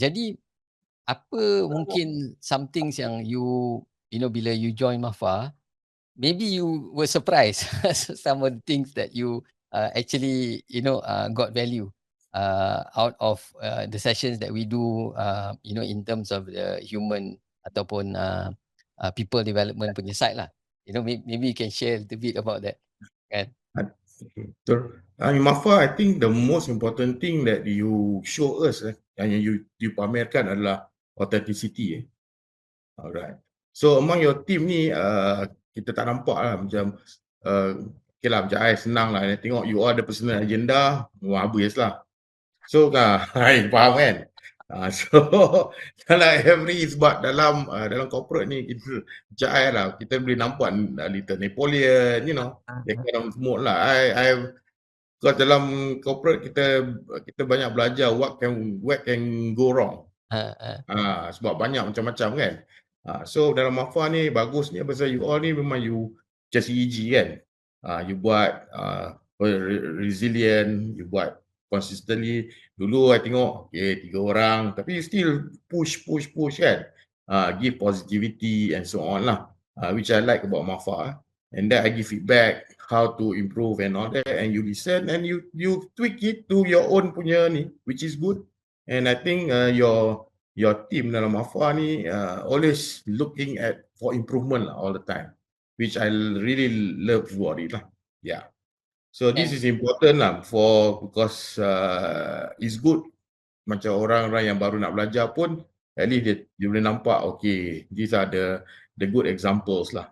Jadi apa mungkin some things yang bila you join Mafa, maybe you were surprised some of the things that you actually got value out of the sessions that we do, in terms of the human ataupun people development punya side lah. Maybe you can share a little bit about that, kan? Betul. In Mafa, I think the most important thing that you show us, yang you pamerkan adalah authenticity. Alright. So among your team ni, kita tak nampak lah macam, okay lah macam I senang lah, I tengok you all ada personal agenda, habis lah. So I faham kan? So kalau every sebab dalam corporate ni kita macam I lah, kita boleh nampak Little Napoleon, that kind of mood lah. Because dalam corporate kita banyak belajar what can go wrong. Sebab banyak macam-macam kan. So dalam Mafa ni bagusnya pasal you all ni memang you just EG kan. You buat resilient, you buat consistently. Dulu I tengok, okay, 3 orang, tapi you still push kan. Give positivity and so on lah. Which I like about Mafa. And then I give feedback how to improve and all that, and you listen and you tweak it to your own punya ni, which is good. And I think your team dalam Mafa ni always looking for improvement lah all the time, which I really love about it lah. Yeah. So this is important lah because it's good macam orang-orang yang baru nak belajar pun at least dia boleh nampak, okay, these are the good examples lah.